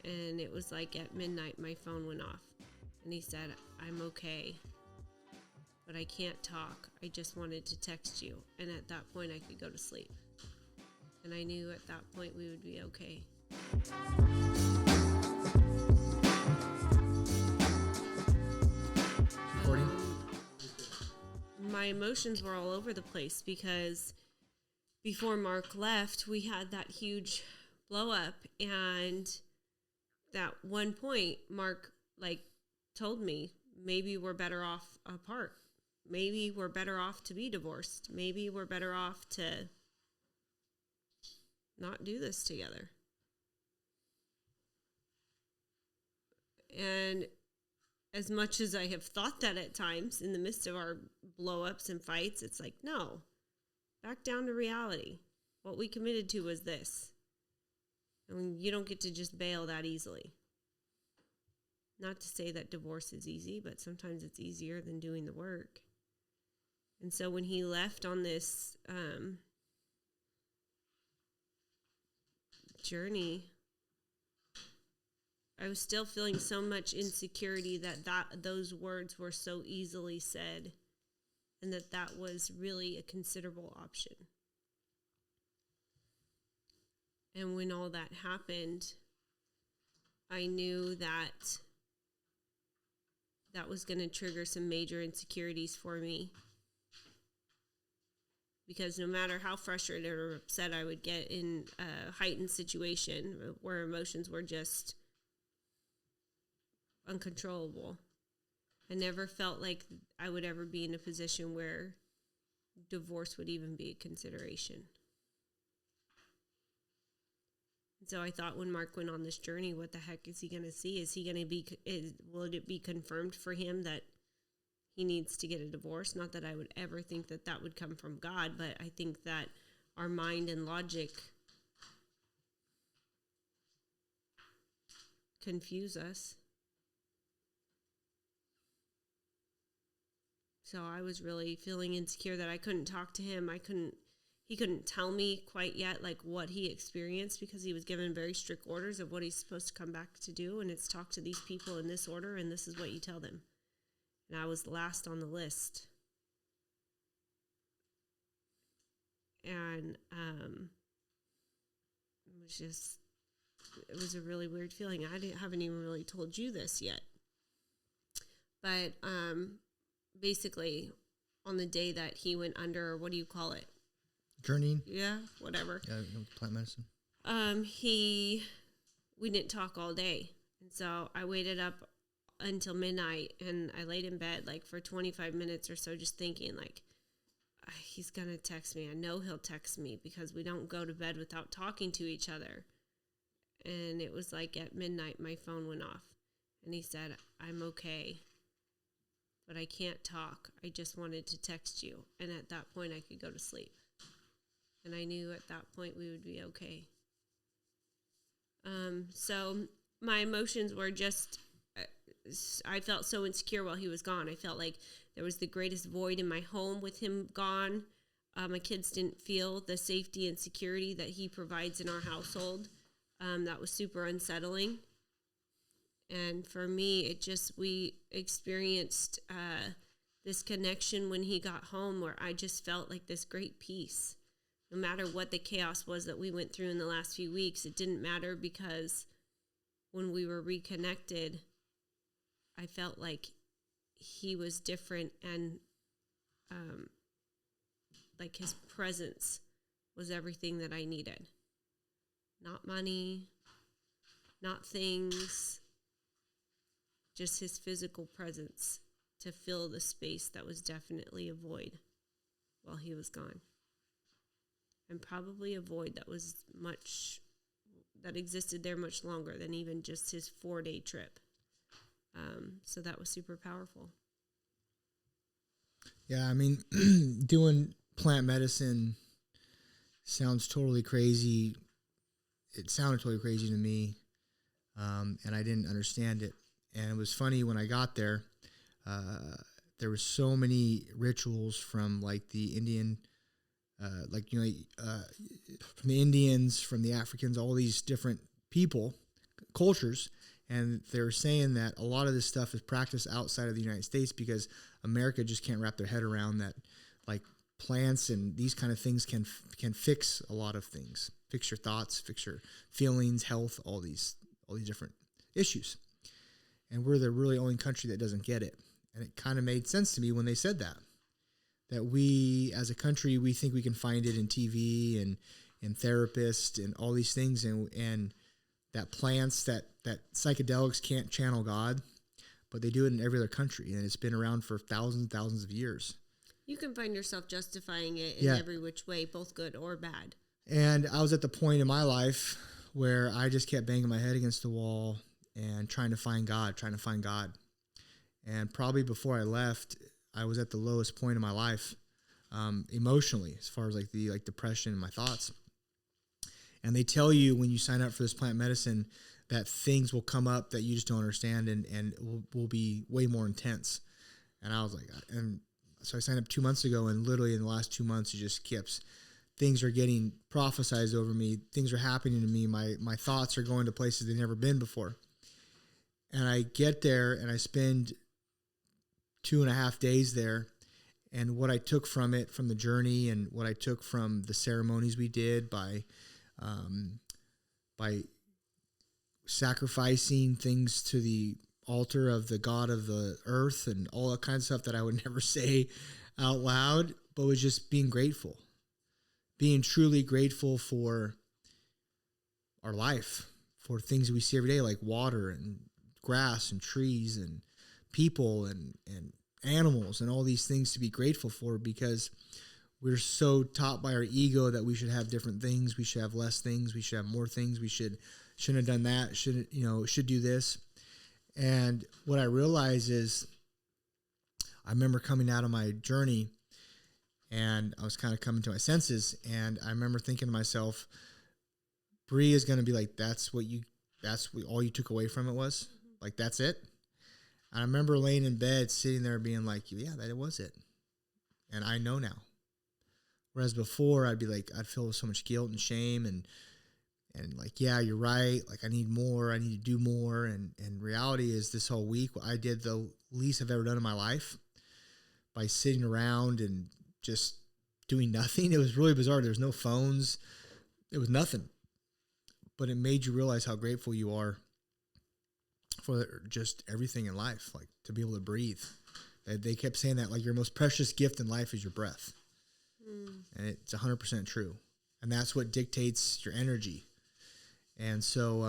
And it was like at midnight, my phone went off. And he said, I'm okay, but I can't talk. I just wanted to text you. And at that point, I could go to sleep. And I knew at that point we would be okay. My emotions were all over the place because before Mark left, we had that huge blow up. And at one point, Mark told me, maybe we're better off apart. Maybe we're better off to be divorced. Maybe we're better off to not do this together. And as much as I have thought that at times in the midst of our blow-ups and fights, it's like, no, back down to reality. What we committed to was this. And you don't get to just bail that easily. Not to say that divorce is easy, but sometimes it's easier than doing the work. And so when he left on this journey, I was still feeling so much insecurity that those words were so easily said, and that was really a considerable option. And when all that happened, I knew that was going to trigger some major insecurities for me. Because no matter how frustrated or upset I would get in a heightened situation where emotions were just uncontrollable, I never felt like I would ever be in a position where divorce would even be a consideration. And so I thought when Mark went on this journey, what the heck is he going to see? Will it be confirmed for him that he needs to get a divorce? Not that I would ever think that would come from God, but I think that our mind and logic confuse us. So I was really feeling insecure that I couldn't talk to him. He couldn't tell me quite yet what he experienced, because he was given very strict orders of what he's supposed to come back to do, and it's talk to these people in this order, and this is what you tell them. And I was last on the list. And it was a really weird feeling. I haven't even really told you this yet. But basically, on the day that he went under, or what do you call it? Journeying? Yeah, whatever. Yeah, plant medicine. We didn't talk all day. And so I waited up until midnight, and I laid in bed for 25 minutes or so, just thinking he's going to text me. I know he'll text me because we don't go to bed without talking to each other. And it was at midnight, my phone went off, and he said, I'm okay, but I can't talk. I just wanted to text you. And at that point, I could go to sleep. And I knew at that point we would be okay. So my emotions were just, I felt so insecure while he was gone. I felt like there was the greatest void in my home with him gone. My kids didn't feel the safety and security that he provides in our household. That was super unsettling. And for me, we experienced this connection when he got home, where I just felt like this great peace. No matter what the chaos was that we went through in the last few weeks, it didn't matter, because when we were reconnected, I felt like he was different, and his presence was everything that I needed. Not money, not things, just his physical presence to fill the space that was definitely a void while he was gone. And probably a void that existed there much longer than even just his 4-day trip. So that was super powerful. Yeah, I mean, doing plant medicine sounds totally crazy. It sounded totally crazy to me, and I didn't understand it. And it was funny, when I got there, there were so many rituals from the Indian, from the Indians, from the Africans, all these different people cultures. And they're saying that a lot of this stuff is practiced outside of the United States because America just can't wrap their head around that, like plants and these kind of things can fix a lot of things, fix your thoughts, fix your feelings, health, all these different issues. And we're the really only country that doesn't get it. And it kind of made sense to me when they said that we as a country, we think we can find it in TV and therapists and all these things, and that plants, that psychedelics can't channel God, but they do it in every other country, and it's been around for thousands and thousands of years. You can find yourself justifying it in every which way, both good or bad. And I was at the point in my life where I just kept banging my head against the wall and trying to find God. And probably before I left, I was at the lowest point in my life, emotionally, as far as like depression and my thoughts. And they tell you when you sign up for this plant medicine that things will come up that you just don't understand and will be way more intense. And I was like, and so I signed up 2 months ago, and literally in the last 2 months, it just keeps, things are getting prophesized over me. Things are happening to me. My thoughts are going to places they've never been before. And I get there and I spend 2.5 days there. And what I took from it, from the journey, and what I took from the ceremonies we did by sacrificing things to the altar of the God of the earth and all that kind of stuff that I would never say out loud, but was just being grateful, being truly grateful for our life, for things we see every day, like water and grass and trees and people and animals and all these things to be grateful for, because we're so taught by our ego that we should have different things. We should have less things. We should have more things. We shouldn't have done that. Should do this. And what I realized is, I remember coming out of my journey and I was kind of coming to my senses. And I remember thinking to myself, Bree is going to be like, that's what all you took away from it was? Like, that's it? And I remember laying in bed, sitting there being like, yeah, that was it. And I know now. Whereas before I'd be like, I'd feel so much guilt and shame and like, yeah, you're right. Like, I need more. I need to do more. And reality is, this whole week, I did the least I've ever done in my life by sitting around and just doing nothing. It was really bizarre. There was no phones. It was nothing. But it made you realize how grateful you are for just everything in life, like to be able to breathe. They kept saying that, like, your most precious gift in life is your breath. And it's 100% true. And that's what dictates your energy. And so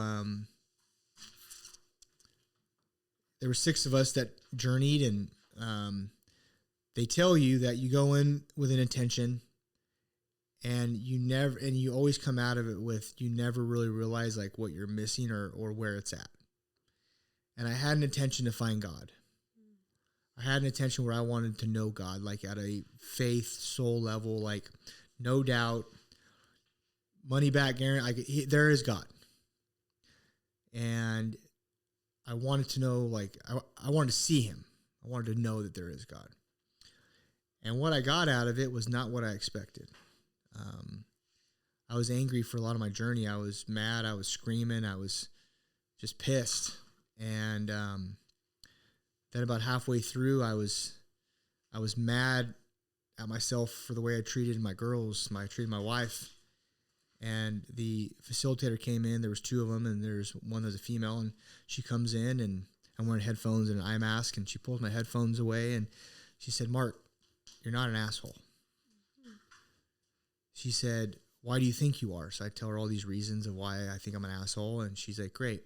there were 6 of us that journeyed, and they tell you that you go in with an intention, and you always come out of it with, you never really realize like what you're missing or where it's at. And I had an intention to find God. I had an intention where I wanted to know God, like at a faith, soul level, like no doubt, money back guarantee, there is God. And I wanted to know, like, I wanted to see him. I wanted to know that there is God. And what I got out of it was not what I expected. I was angry for a lot of my journey. I was mad. I was screaming. I was just pissed. And then about halfway through, I was mad at myself for the way I treated my girls. I treated my wife. And the facilitator came in. There was 2 of them, and there's one that's a female. And she comes in, and I'm wearing headphones and an eye mask, and she pulls my headphones away, and she said, "Mark, you're not an asshole." She said, "Why do you think you are?" So I tell her all these reasons of why I think I'm an asshole, and she's like, "Great."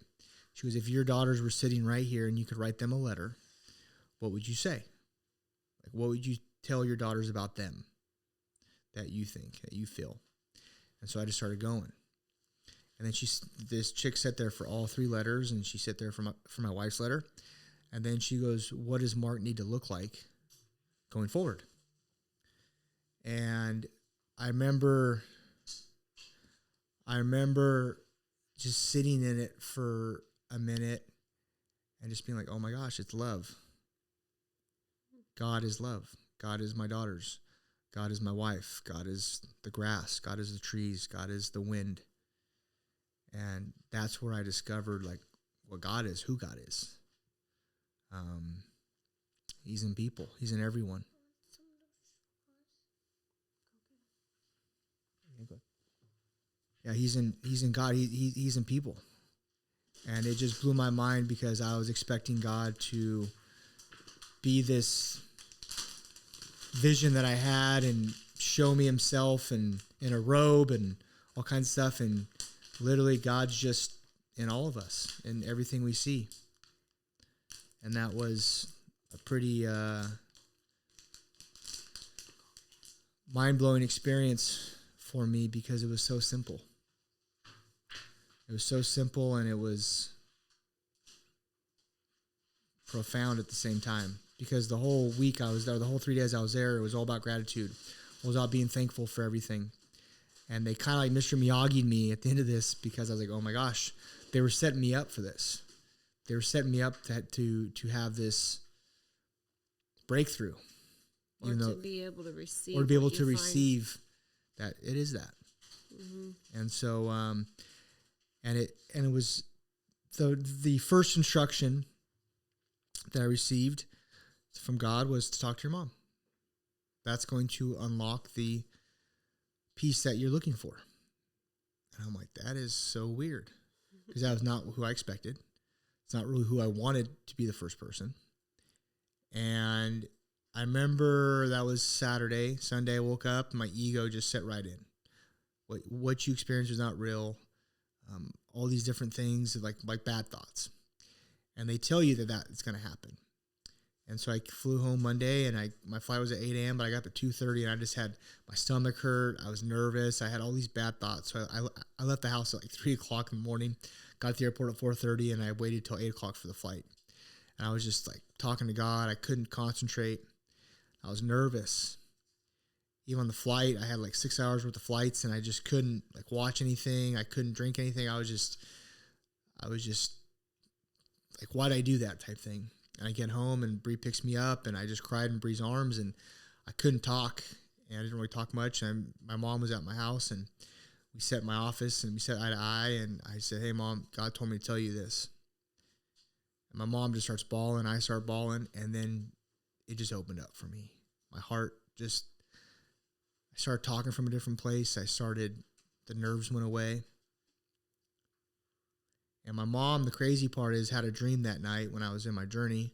She goes, "If your daughters were sitting right here and you could write them a letter, what would you say? Like, what would you tell your daughters about them that you think, that you feel?" And so I just started going. And then this chick sat there for all 3 letters, and she sat there for my wife's letter. And then she goes, "What does Mark need to look like going forward?" And I remember just sitting in it for a minute and just being like, oh my gosh, it's love. God is love. God is my daughters. God is my wife. God is the grass. God is the trees. God is the wind. And that's where I discovered, like, what God is, who God is. He's in people. He's in everyone. Yeah, he's in God. He's in people. And it just blew my mind because I was expecting God to be this vision that I had and show me himself and in a robe and all kinds of stuff. And literally God's just in all of us and everything we see. And that was a pretty mind-blowing experience for me because it was so simple. It was so simple and it was profound at the same time. Because the whole week I was there, the whole 3 days I was there, it was all about gratitude. It was all being thankful for everything. And they kind of like Mr. Miyagi'd me at the end of this because I was like, oh my gosh, they were setting me up for this. They were setting me up to have this breakthrough. Or to be able to receive. Or to be able to receive that. It is that. Mm-hmm. And so, and it was the first instruction that I received from God was to talk to your mom. That's going to unlock the peace that you're looking for. And I'm like, that is so weird because that was not who I expected. It's not really who I wanted to be the first person. And I remember that was Saturday. Sunday I woke up and my ego just set right in. What you experienced was not real. All these different things like bad thoughts. And they tell you that it's going to happen. And so I flew home Monday and my flight was at 8 a.m., but I got up at 2:30 and I just had my stomach hurt. I was nervous. I had all these bad thoughts. So I left the house at like 3 o'clock in the morning, got to the airport at 4:30 and I waited till 8 o'clock for the flight. And I was just like talking to God. I couldn't concentrate. I was nervous. Even on the flight, I had like 6 hours worth of flights and I just couldn't like watch anything. I couldn't drink anything. I was just like, why'd I do that type thing? And I get home and Bree picks me up and I just cried in Bree's arms and I couldn't talk and I didn't really talk much. And my mom was at my house and we sat in my office and we sat eye to eye and I said, hey mom, God told me to tell you this. And my mom just starts bawling. I start bawling and then it just opened up for me. My heart I started talking from a different place. The nerves went away. And my mom, the crazy part is, had a dream that night when I was in my journey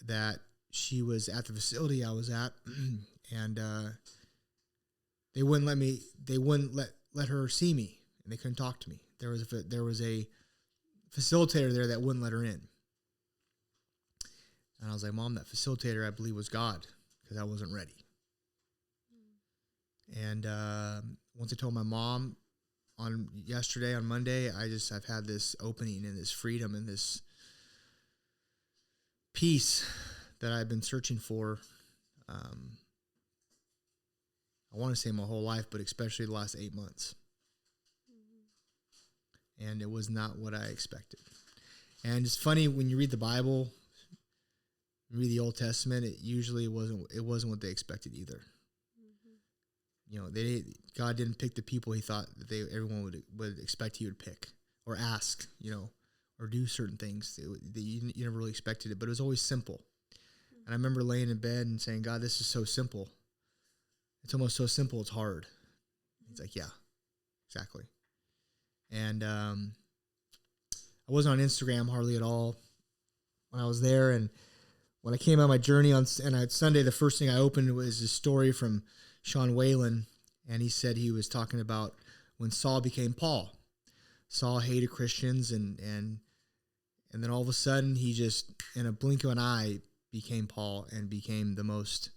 that she was at the facility I was at, and they wouldn't let her see me, and they couldn't talk to me. There was a facilitator there that wouldn't let her in. And I was like, Mom, that facilitator I believe was God because I wasn't ready. And once I told my mom, on Monday, I've had this opening and this freedom and this peace that I've been searching for. I want to say my whole life, but especially the last 8 months. Mm-hmm. And it was not what I expected. And it's funny when you read the Bible, you read the Old Testament, it wasn't what they expected either. You know, God didn't pick the people he thought that everyone would expect he would pick or ask, or do certain things that you never really expected it, but it was always simple. And I remember laying in bed and saying, God, this is so simple. It's almost so simple, it's hard. He's like, yeah, exactly. And I wasn't on Instagram hardly at all when I was there. And when I came on my journey on Sunday, the first thing I opened was a story from Sean Whalen, and he said he was talking about when Saul became Paul. Saul hated Christians, and then all of a sudden he just, in a blink of an eye, became Paul and became the most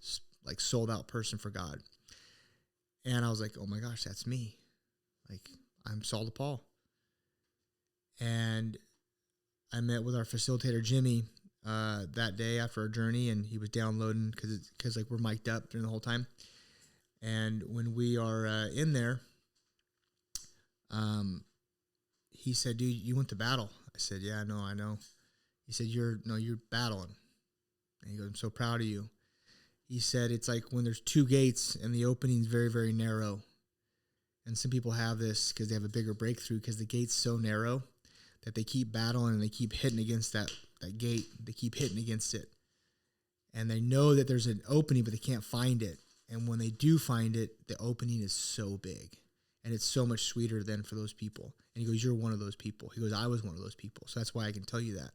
like sold out person for God. And I was like, oh my gosh, that's me. Like, I'm Saul to Paul. And I met with our facilitator Jimmy that day after our journey, and he was downloading because like we're mic'd up during the whole time. And when we are in there, he said, dude, you went to battle. I said, yeah, no, I know. He said, you're battling. And he goes, I'm so proud of you. He said, it's like when there's two gates and the opening's very, very narrow. And some people have this because they have a bigger breakthrough because the gate's so narrow that they keep battling and they keep hitting against that gate. They keep hitting against it. And they know that there's an opening, but they can't find it. And when they do find it, the opening is so big. And it's so much sweeter than for those people. And he goes, you're one of those people. He goes, I was one of those people. So that's why I can tell you that.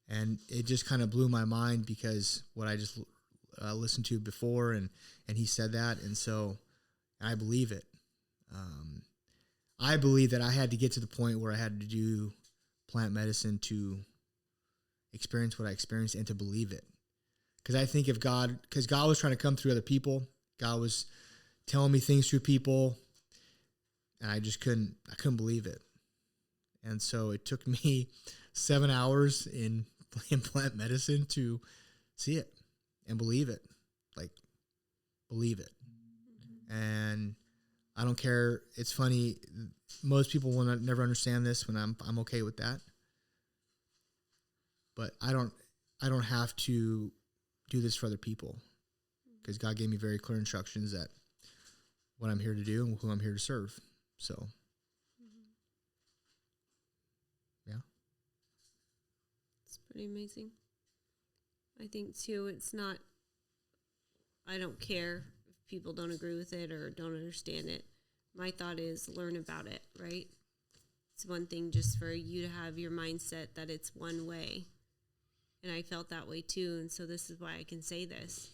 And it just kind of blew my mind because what I just listened to before, and he said that. And so I believe it. I believe that I had to get to the point where I had to do plant medicine to experience what I experienced and to believe it. Because I think because God was trying to come through other people. God was telling me things through people, and I couldn't believe it. And so it took me 7 hours in plant medicine to see it and believe it. Like, believe it. And I don't care. It's funny. Most people will never understand this when I'm okay with that. But I don't have to do this for other people, because God gave me very clear instructions that what I'm here to do and who I'm here to serve. So, yeah. It's pretty amazing. I think too, I don't care if people don't agree with it or don't understand it. My thought is learn about it, right? It's one thing just for you to have your mindset that it's one way. And I felt that way too. And so this is why I can say this.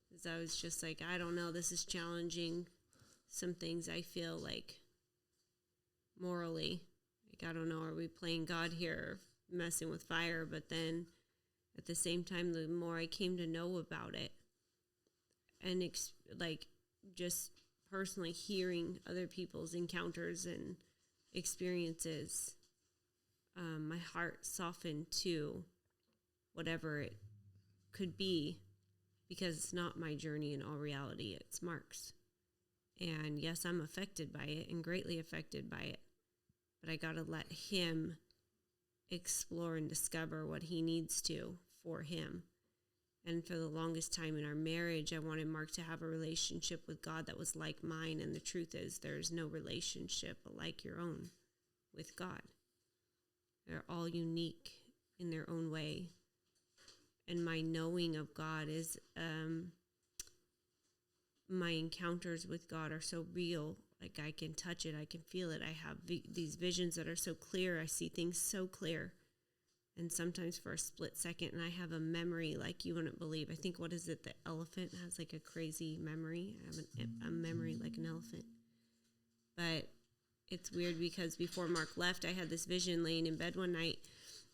Because I was just like, I don't know, this is challenging some things I feel like morally. Like, I don't know, are we playing God here, messing with fire? But then at the same time, the more I came to know about it and just personally hearing other people's encounters and experiences, my heart softened to whatever it could be, because it's not my journey in all reality, it's Mark's. And yes, I'm affected by it and greatly affected by it, but I got to let him explore and discover what he needs to for him. And for the longest time in our marriage, I wanted Mark to have a relationship with God that was like mine. And the truth is, there's no relationship like your own with God. They're all unique in their own way. And my knowing of God is, my encounters with God are so real. Like, I can touch it, I can feel it. I have these visions that are so clear. I see things so clear. And sometimes for a split second, and I have a memory like you wouldn't believe. I think, what is it? The elephant has like a crazy memory. I have a memory like an elephant. But it's weird because before Mark left, I had this vision laying in bed one night.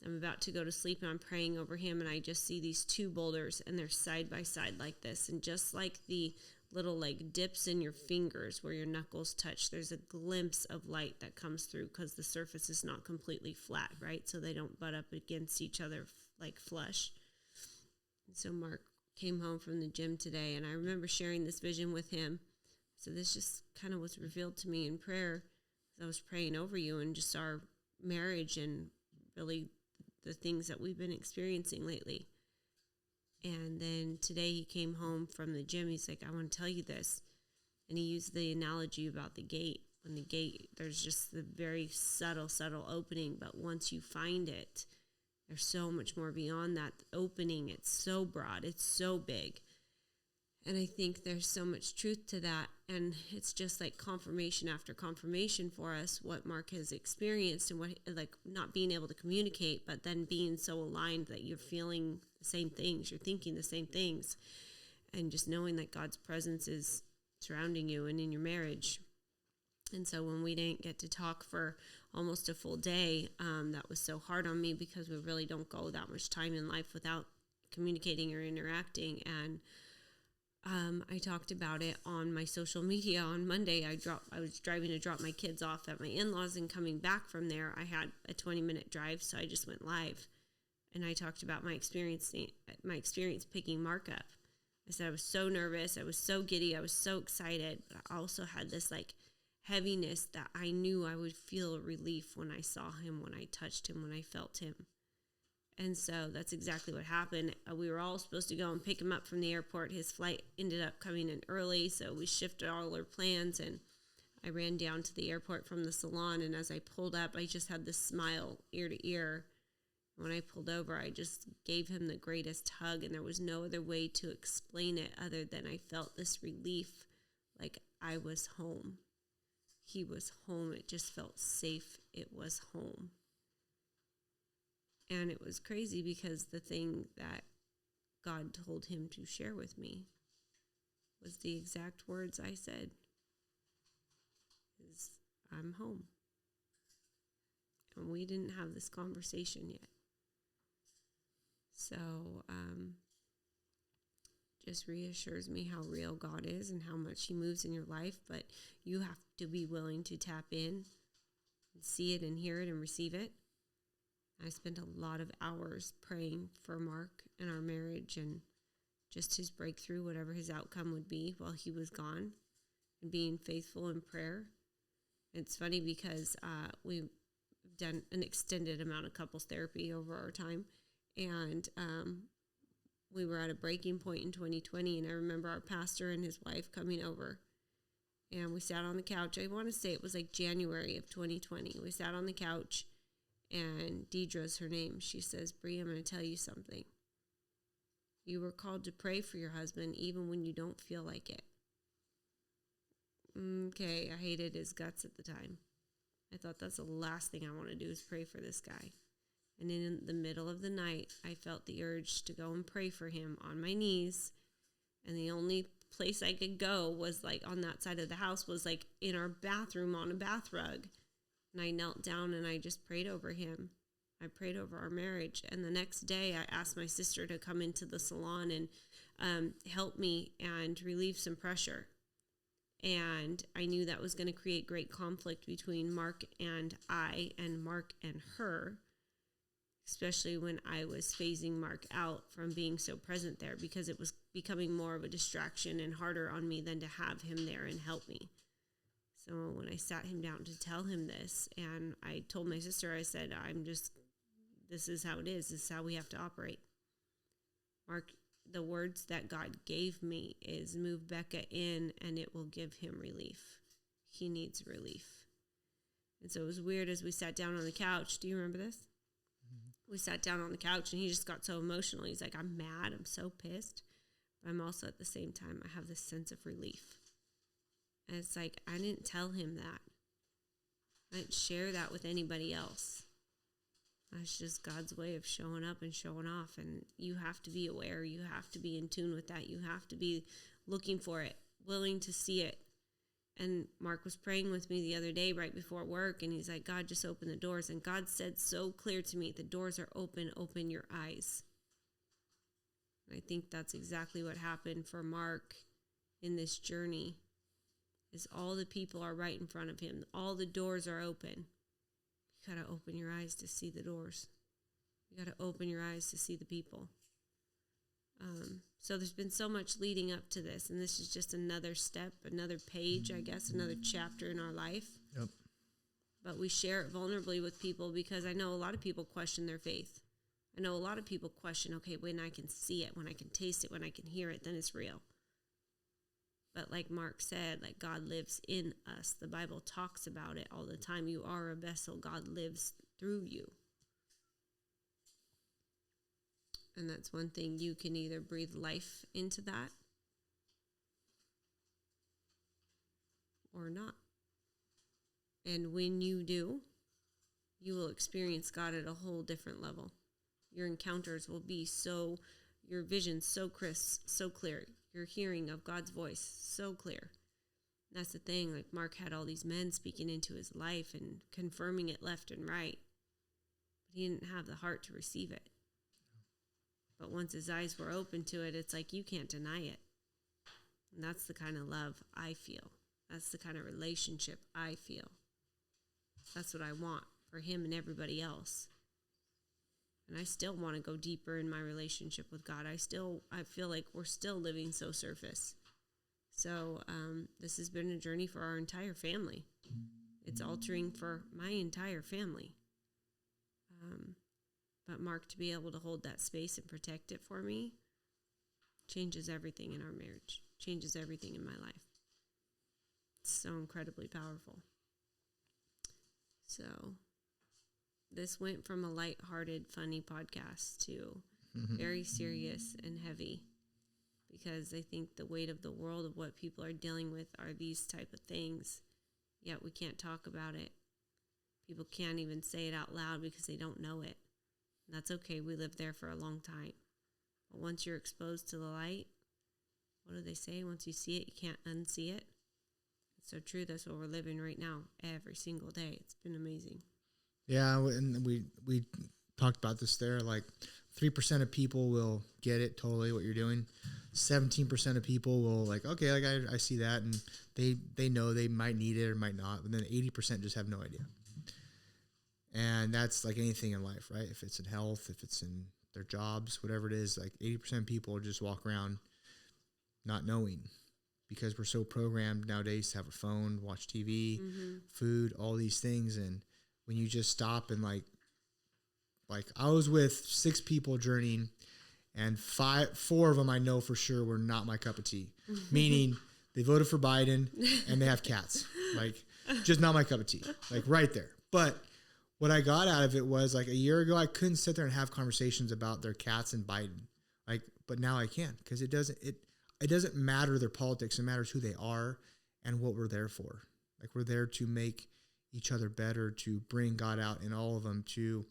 I'm about to go to sleep and I'm praying over him, and I just see these two boulders, and they're side by side like this. And just like the little like dips in your fingers where your knuckles touch, there's a glimpse of light that comes through because the surface is not completely flat, right? So they don't butt up against each other like flush. And so Mark came home from the gym today, and I remember sharing this vision with him. So this just kind of was revealed to me in prayer as I was praying over you and just our marriage and really the things that we've been experiencing lately. And then today he came home from the gym. He's like, I want to tell you this. And he used the analogy about the gate. When the gate, there's just the very subtle opening. But once you find it, there's so much more beyond that opening. It's so broad. It's so big. And I think there's so much truth to that. And it's just like confirmation after confirmation for us, what Mark has experienced and what, like, not being able to communicate, but then being so aligned that you're feeling the same things, you're thinking the same things, and just knowing that God's presence is surrounding you and in your marriage. And so when we didn't get to talk for almost a full day, that was so hard on me because we really don't go that much time in life without communicating or interacting. And I talked about it on my social media on Monday. I was driving to drop my kids off at my in-laws, and coming back from there, I had a 20-minute drive, so I just went live. And I talked about my experience picking Mark up. I said I was so nervous, I was so giddy, I was so excited, but I also had this like heaviness that I knew I would feel a relief when I saw him, when I touched him, when I felt him. And so that's exactly what happened. We were all supposed to go and pick him up from the airport. His flight ended up coming in early, so we shifted all our plans. And I ran down to the airport from the salon, and as I pulled up, I just had this smile ear to ear. When I pulled over, I just gave him the greatest hug, and there was no other way to explain it other than I felt this relief, like I was home. He was home. It just felt safe. It was home. And it was crazy because the thing that God told him to share with me was the exact words I said, is, I'm home. And we didn't have this conversation yet. So, just reassures me how real God is and how much he moves in your life, but you have to be willing to tap in and see it and hear it and receive it. I spent a lot of hours praying for Mark and our marriage and just his breakthrough, whatever his outcome would be while he was gone, and being faithful in prayer. It's funny because we've done an extended amount of couples therapy over our time, and we were at a breaking point in 2020, and I remember our pastor and his wife coming over, and we sat on the couch. I want to say it was like January of 2020. We sat on the couch, and Deidre's her name. She says, Bree, I'm going to tell you something. You were called to pray for your husband even when you don't feel like it. Okay, I hated his guts at the time. I thought that's the last thing I want to do is pray for this guy. And in the middle of the night, I felt the urge to go and pray for him on my knees. And the only place I could go was like on that side of the house was like in our bathroom on a bath rug. And I knelt down and I just prayed over him. I prayed over our marriage. And the next day I asked my sister to come into the salon and help me and relieve some pressure. And I knew that was going to create great conflict between Mark and I and Mark and her, especially when I was phasing Mark out from being so present there because it was becoming more of a distraction and harder on me than to have him there and help me. So when I sat him down to tell him this, and I told my sister, I said, this is how it is. This is how we have to operate. Mark, the words that God gave me is move Becca in and it will give him relief. He needs relief. And so it was weird as we sat down on the couch. Do you remember this? Mm-hmm. We sat down on the couch and he just got so emotional. He's like, I'm mad. I'm so pissed. But I'm also at the same time, I have this sense of relief. And it's like, I didn't tell him that. I didn't share that with anybody else. That's just God's way of showing up and showing off. And you have to be aware. You have to be in tune with that. You have to be looking for it, willing to see it. And Mark was praying with me the other day right before work. And he's like, God, just open the doors. And God said so clear to me, the doors are open. Open your eyes. And I think that's exactly what happened for Mark in this journey. Is all the people are right in front of him. All the doors are open. You got to open your eyes to see the doors. You got to open your eyes to see the people. So there's been so much leading up to this, and this is just another step, another page, I guess, another chapter in our life. Yep. But we share it vulnerably with people because I know a lot of people question their faith. I know a lot of people question, okay, when I can see it, when I can taste it, when I can hear it, then it's real. But like Mark said, like God lives in us. The Bible talks about it all the time. You are a vessel. God lives through you. And that's one thing. You can either breathe life into that or not. And when you do, you will experience God at a whole different level. Your encounters will be your vision so crisp, so clear. Your hearing of God's voice so clear. That's the thing. Like Mark had all these men speaking into his life and confirming it left and right. But he didn't have the heart to receive it. But once his eyes were open to it, it's like you can't deny it. And that's the kind of love I feel. That's the kind of relationship I feel. That's what I want for him and everybody else. And I still want to go deeper in my relationship with God. I feel like we're still living so surface. So this has been a journey for our entire family. It's altering for my entire family. But Mark, to be able to hold that space and protect it for me changes everything in our marriage, changes everything in my life. it's so incredibly powerful. So this went from a lighthearted, funny podcast to very serious and heavy, because I think the weight of the world of what people are dealing with are these type of things, yet we can't talk about it. People can't even say it out loud because they don't know it. And that's okay. We lived there for a long time. But once you're exposed to the light, what do they say? Once you see it, you can't unsee it. It's so true. That's what we're living right now, every single day. It's been amazing. Yeah, and we talked about this there. Like 3% of people will get it totally what you're doing. 17% of people will like, okay, like I see that, and they know they might need it or might not. But then 80% just have no idea. And that's like anything in life, right? If it's in health, if it's in their jobs, whatever it is, like 80% of people just walk around not knowing, because we're so programmed nowadays to have a phone, watch TV, food, all these things. And when you just stop and like I was with 6 people journeying, and 4 of them I know for sure were not my cup of tea, meaning they voted for Biden and they have cats, like just not my cup of tea, like right there. But what I got out of it was like a year ago, I couldn't sit there and have conversations about their cats and Biden, like, but now I can, because it doesn't matter their politics. It matters who they are and what we're there for. Like we're there to make each other better, to bring God out in all of them, to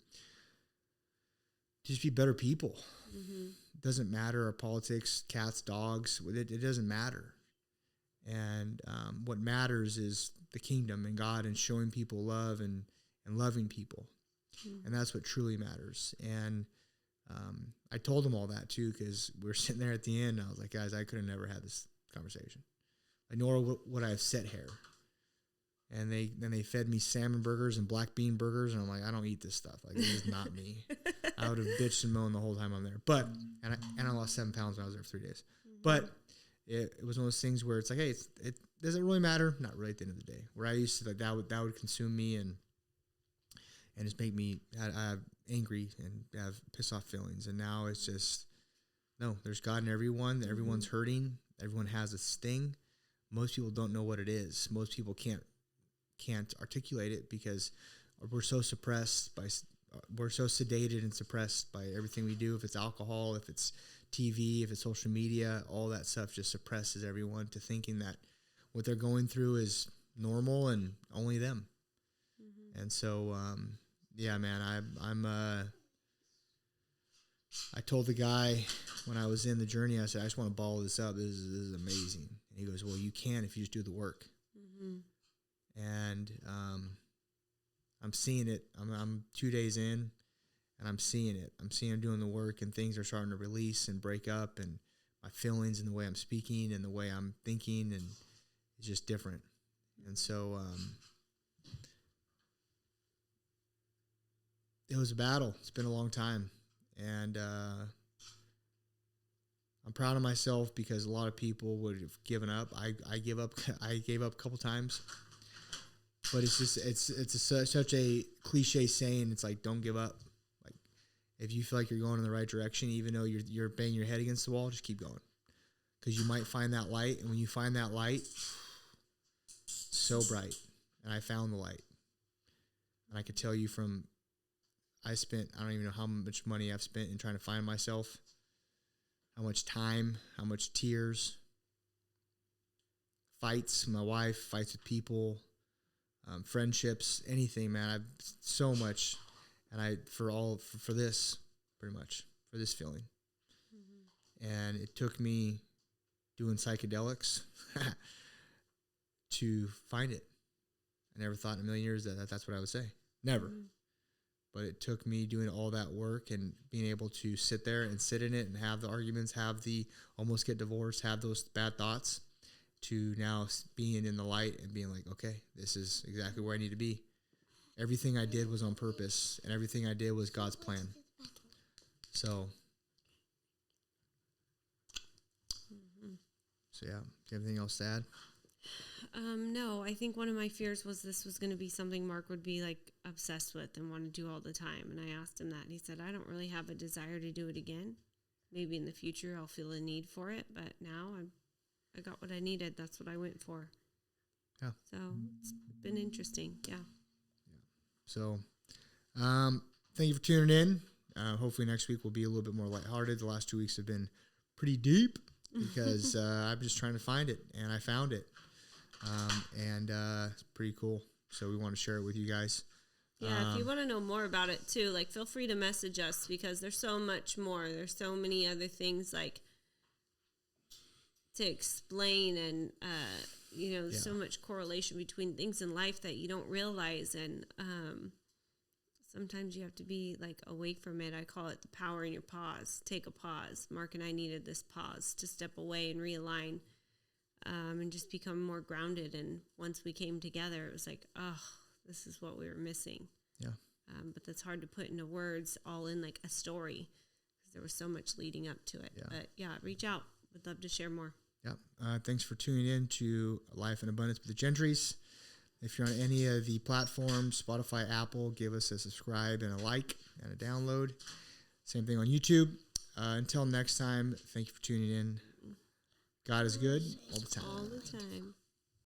just be better people. It doesn't matter our politics, cats, dogs. It doesn't matter. And what matters is the kingdom and God, and showing people love and loving people. And that's what truly matters. And I told them all that too, because we were sitting there at the end. And I was like, guys, I could have never had this conversation. Like, nor would I have set hair. And they fed me salmon burgers and black bean burgers, and I'm like, I don't eat this stuff. Like, this is not me. I would have bitched and moaned the whole time I'm there. But and I lost 7 pounds when I was there for 3 days. But it was one of those things where it's like, hey, it doesn't really matter. Not really at the end of the day. Where I used to, like, that would consume me and just make me have angry and have piss off feelings. And now it's just, no, there's God in everyone. Everyone's hurting. Everyone has a sting. Most people don't know what it is. Most people can't articulate it because we're so suppressed we're so sedated and suppressed by everything we do. If it's alcohol, if it's TV, if it's social media, all that stuff just suppresses everyone to thinking that what they're going through is normal and only them. And so, yeah, man, I told the guy when I was in the journey, I said, I just want to ball this up. This is amazing. And he goes, well, you can if you just do the work. And I'm seeing it. I'm 2 days in, and I'm seeing it. I'm seeing him doing the work, and things are starting to release and break up, and my feelings and the way I'm speaking and the way I'm thinking, and it's just different. And so it was a battle. It's been a long time, and I'm proud of myself because a lot of people would have given up. I gave up. I gave up a couple times. But it's just such a cliche saying. It's like, don't give up. Like, if you feel like you're going in the right direction, even though you're banging your head against the wall, just keep going, because you might find that light. And when you find that light, it's so bright. And I found the light. And I could tell you I don't even know how much money I've spent in trying to find myself, how much time, how much tears, fights with my wife, fights with people. Friendships, anything, man. I've so much, and for this, pretty much, for this feeling. And it took me doing psychedelics to find it. I never thought in a million years that's what I would say. Never. But it took me doing all that work and being able to sit there and sit in it and have the arguments, have the almost get divorced, have those bad thoughts, to now being in the light and being like, okay, this is exactly where I need to be. Everything I did was on purpose, and everything I did was God's plan. So yeah. Do you have anything else to add? No, I think one of my fears was this was going to be something Mark would be like obsessed with and want to do all the time. And I asked him that, and he said, I don't really have a desire to do it again. Maybe in the future I'll feel a need for it, but now I got what I needed. That's what I went for. Yeah. So it's been interesting. Yeah. So, thank you for tuning in. Hopefully next week will be a little bit more lighthearted. The last 2 weeks have been pretty deep because I'm just trying to find it, and I found it. And it's pretty cool. So we want to share it with you guys. Yeah, if you want to know more about it too, like feel free to message us because there's so much more. There's so many other things like to explain and so much correlation between things in life that you don't realize, and sometimes you have to be like away from it. I call it the power in your pause. Take a pause. Mark and I needed this pause to step away and realign, and just become more grounded. And once we came together, it was like, oh, this is what we were missing. Yeah. But that's hard to put into words all in like a story because there was so much leading up to it. Yeah. But yeah, reach out. Would love to share more. Yeah. Thanks for tuning in to Life in Abundance with the Gentrys. If you're on any of the platforms, Spotify, Apple, give us a subscribe and a like and a download. Same thing on YouTube. Until next time, thank you for tuning in. God is good all the time. All the time.